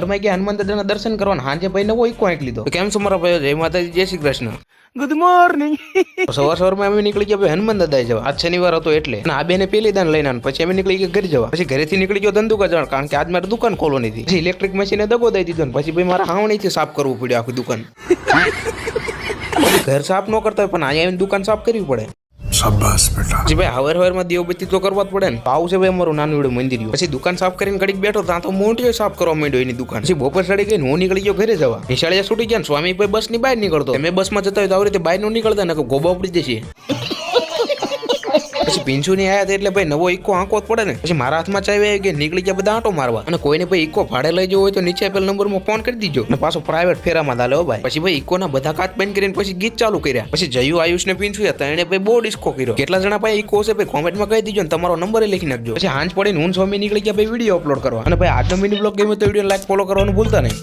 સવારમાં ગયા હનુમાન દાદાના દર્શન કરવાના, હાંજે ભાઈ નવો ઇકો આંક લીધો. કેમ છો મારા ભાઈઓ? જય માતાજી, જય શ્રી કૃષ્ણ, ગુડ મોર્નિંગ. સવારમાં અમે નીકળી ગયા ભાઈ હનુમાન દાદા જવા. આજ શનિવાર હતો એટલે આ બેને પેલી દાન લઈને પછી અમે નીકળી ગયા ઘરે જવા. પછી ઘરેથી નીકળી ગયો ધંધુકા જવા, કારણ કે આજ મારે દુકાન ખોલવાની હતી. પછી ઇલેક્ટ્રિક મશીને દગો દઈ દીધો ને પછી ભાઈ મારા હાવણીથી સાફ કરવું પડ્યું આખું દુકાન. ઘર સાફ ન કરતા હોય પણ અહીંયા આવીને દુકાન સાફ કરવી પડે. શાબાશ બેટા. જી ભાઈ હવાર દીવબત્તી તો કરવા જ પડે ને. આવું છે ભાઈ અમારું નાનું એવડું મંદિર. પછી દુકાન સાફ કરીને ઘડીક બેઠો ત્યાં તો મોટી સાફ કરવા માંડ્યો એની દુકાન. પછી બપોર ચડી ગઈ, હું નીકળી ગયો ઘરે જવા. નિશાળિયા છૂટી ગયા, સ્વામી ભાઈ બસ ની બહાર નીકળતો. તમે બસ માં જતા હોય તો આવી રીતે બહાર નો નીકળતા ને ગોબા ઉપડી જશે. પછી પિંચુ ની આયા એટલે ભાઈ નવો ઇકો આંકો જ પડે ને. પછી મારા હાથમાં ચાવી આવી ગઈ, નીકળી ગયા બધા આંટો મારવા. અને કોઈને ભાઈ ઇકો ભાડે લઈ જવો હોય તો નીચે આપેલ નંબરમાં ફોન કરી દીજો અને પાછો પ્રાઇવેટ ફેરામાં દાલે ભાઈ. પછી ભાઈ ઇકો ના બધા કાચ બંધ કરીને પછી ગીત ચાલુ કર્યા. પછી જયુ, આયુષ ને પિંચુ હતા, એને ભાઈ બહુ ડિસ્કો કર્યો. કેટલા જણા ભાઈ ઇકો છે ભાઈ કોમેન્ટમાં કહી દીજો ને તમારો નંબર લખી નાખજો. પછી હાંજ પડીને હું સ્વામી નીકળી ગયા ભાઈ વિડીયો અપલોડ કરવા. અને ભાઈ આજનો મિની બ્લોગ ગમ્યો તો વિડીયો લાઈક ફોલો કરવાનું ભૂલતા નહીં.